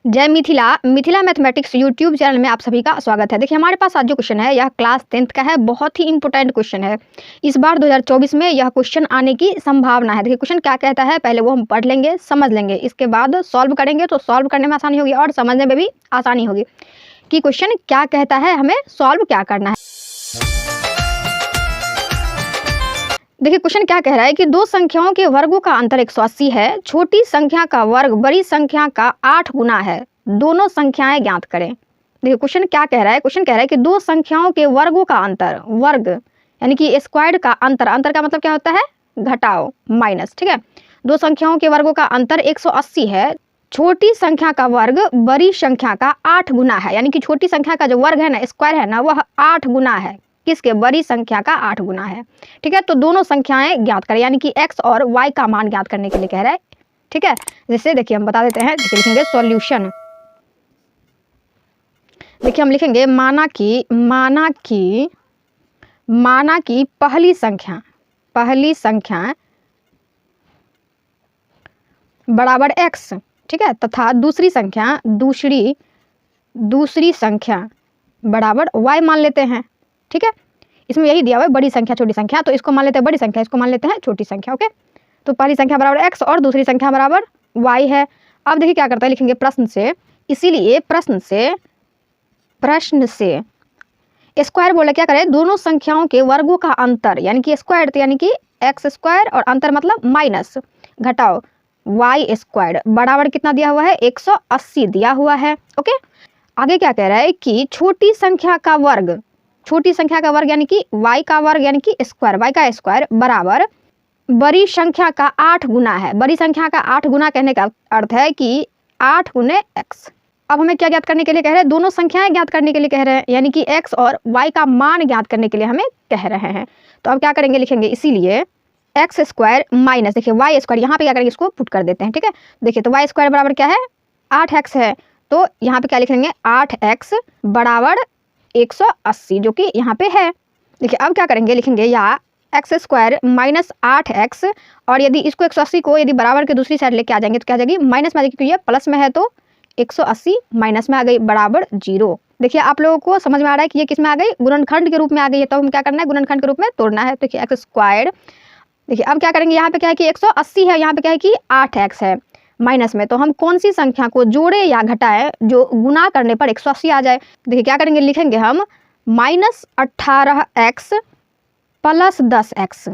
जय Mithila Mithila mathematics YouTube channel में आप सभी का स्वागत है। देखिए हमारे पास आज जो क्वेश्चन है यह क्लास 10th का है। बहुत ही इंपॉर्टेंट क्वेश्चन है। इस बार 2024 में यह क्वेश्चन आने की संभावना है। देखिए क्वेश्चन क्या कहता है, पहले वो हम पढ़ लेंगे, समझ लेंगे, इसके बाद सॉल्व करेंगे तो सॉल्व करने में आसानी होगी और समझने में भी आसानी होगी कि क्वेश्चन क्या कहता है, हमें सॉल्व क्या करना है। देखिए क्वेश्चन क्या कह रहा है कि दो संख्याओं के वर्गों का अंतर 180 है। छोटी संख्या का वर्ग बड़ी संख्या का 8 गुना है। दोनों संख्याएं ज्ञात करें। देखिए क्वेश्चन क्या कह रहा है, क्वेश्चन कह रहा है कि दो संख्याओं के वर्गों का अंतर, वर्ग यानी कि स्क्वायर्ड का अंतर, अंतर का मतलब क्या होता है, घटाओ, माइनस, ठीक है। दो संख्याओं के वर्गों का अंतर 180 है। छोटी संख्या का वर्ग बड़ी संख्या का 8 गुना है, यानी कि छोटी संख्या का जो वर्ग है ना, स्क्वायर है ना, वह 8 गुना है। किसके? बड़ी संख्या का 8 गुना है, ठीक है। तो दोनों संख्याएं ज्ञात करें, यानी कि x और y का मान ज्ञात करने के लिए कह रहा है, ठीक है। जैसे देखिए हम बता देते हैं, देखिए लिखेंगे सॉल्यूशन। देखिए हम लिखेंगे माना कि पहली संख्या बराबर x, ठीक है, तथा दूसरी संख्या बराबर y मान लेते हैं, ठीक है। इसमें यही दिया हुआ है बड़ी संख्या छोटी संख्या, तो इसको मान लेते हैं बड़ी संख्या, इसको मान लेते हैं छोटी संख्या, ओके। तो पहली संख्या बराबर x और दूसरी संख्या बराबर y है। अब देखिए क्या करता है, लिखेंगे प्रश्न से। इसीलिए प्रश्न से स्क्वायर बोले क्या करें, दोनों संख्याओं के वर्गों का अंतर, यानी कि स्क्वायर यानी कि x स्क्वायर और अंतर मतलब माइनस, घटाओ y स्क्वायर बराबर कितना दिया हुआ है, 180 दिया हुआ है, ओके। आगे क्या कह रहा है कि छोटी संख्या का वर्ग यानी कि y का वर्ग यानी कि स्क्वायर, y का स्क्वायर बराबर बड़ी संख्या का 8 गुना है। बड़ी संख्या का 8 गुना कहने का अर्थ है कि 8 गुने x। अब हमें क्या ज्ञात करने के लिए कह रहे हैं, दोनों संख्याएं ज्ञात करने के लिए कह रहे हैं, यानी कि x और y का मान ज्ञात करने के लिए हमें कह रहे हैं। तो अब क्या करेंगे, लिखेंगे इसीलिए x स्क्वायर माइनस, देखिए y स्क्वायर, यहाँ पे क्या करेंगे, इसको पुट कर देते हैं, ठीक है। देखिए तो y स्क्वायर बराबर क्या है, 8x है, तो यहाँ पे क्या लिखेंगे, 8x बराबर 180, जो कि यहाँ पे है। देखिए अब क्या करेंगे, लिखेंगे या x स्क्वायर माइनस 8x, और यदि इसको 180 को यदि बराबर के दूसरी साइड लेके आ जाएंगे तो क्या आ जाएगी, माइनस में आ जाएगी, क्योंकि ये प्लस में है तो 180 माइनस में आ गई, बराबर 0। देखिए आप लोगों को समझ में आ रहा है कि ये किस में आ गई, गुणनखंड के रूप में आ गई है। तो हम क्या करना है, गुणनखंड के रूप में तोड़ना है। तो x स्क्वायर, देखिए अब क्या करेंगे, यहाँ पे क्या है कि 180 है, यहाँ पे क्या है कि 8x है माइनस में, तो हम कौन सी संख्या को जोड़े या घटाएं जो गुना करने पर 180 आ जाए। देखिए क्या करेंगे, लिखेंगे हम minus 18x plus 10x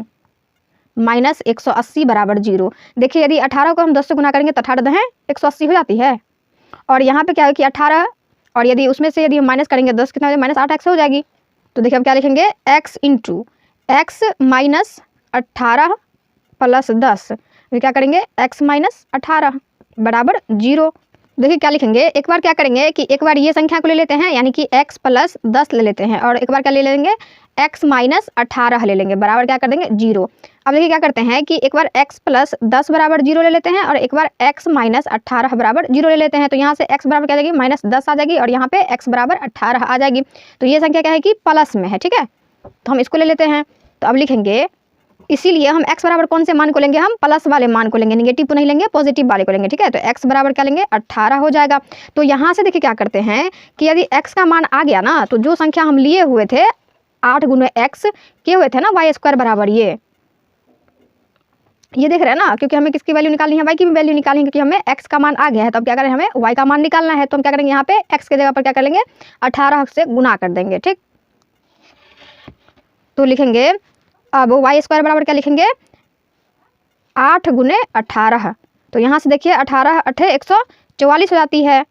minus 180 बराबर 0। देखिए यदि 18 को हम 10 से गुना करेंगे तो 18 10 180 हो जाती है, और यहाँ पे क्या है कि 18, और यदि उसमें से यदि हम माइनस करेंगे 10 कितना हो जाएगा, माइनस 8x हो जाएगी। तो देखिए हम क्या लिखेंगे, x into x minus 18 plus 10, क्या करेंगे x माइनस 18 बराबर 0। देखिए क्या लिखेंगे, एक बार क्या करेंगे कि एक बार ये संख्या को ले लेते हैं, यानी कि x प्लस 10 ले लेते हैं, और एक बार क्या ले लेंगे, x माइनस 18 ले लेंगे, बराबर क्या कर देंगे, 0। अब देखिए क्या करते हैं कि एक बार x प्लस 10 बराबर 0 ले लेते हैं, और एक बार x माइनस 18 बराबर 0 ले लेते हैं। तो यहाँ से x बराबर क्या आ जाएगी, माइनस 10 आ जाएगी, और यहाँ पे x बराबर 18 आ जाएगी। तो ये संख्या क्या है कि प्लस में है, ठीक है। तो हम इसको ले लेते हैं। तो अब लिखेंगे इसीलिए हम x बराबर कौन से मान को लेंगे, हम प्लस वाले मान को लेंगे, निगेटिव को नहीं लेंगे, पॉजिटिव वाले को लेंगे, ठीक है। तो x बराबर क्या लेंगे, 18 हो जाएगा। तो यहाँ से देखिए क्या करते हैं कि यदि x का मान आ गया ना, तो जो संख्या हम लिए हुए थे 8 गुने x किए हुए थे ना, y स्क्वायर बराबर ये देख रहे हैं ना, क्योंकि हमें किसकी वैल्यू निकालनी है, y की भी वैल्यू निकालनी है, क्योंकि हमें x का मान आ गया है। तो अब क्या करें, हमें y का मान निकालना है। तो हम क्या करेंगे, यहाँ पे x के जगह पर क्या कर लेंगे, 18 से गुना कर देंगे, ठीक। तो लिखेंगे अब y स्क्वायर बराबर क्या लिखेंगे, 8 गुने 18। तो यहाँ से देखिए 18 8 144 हो जाती है,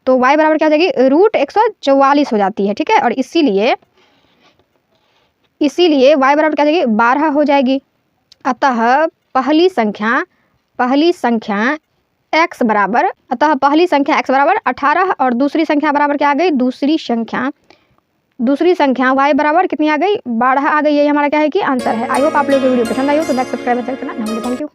तो y बराबर क्या हो जाएगी, रूट 144 हो जाती है, ठीक है। और इसीलिए y बराबर क्या हो जाएगी, 12 हो जाएगी। अतः पहली संख्या x बराबर 18 और दूसरी संख्या बराबर क्या आ गई, दूसरी संख्या y बराबर कितनी आ गई, 12 आ गई। ये हमारा क्या है कि आंसर है। आई होप आप लोगों को वीडियो पसंद आई हो, तो लाइक सब्सक्राइब करना। Thank you.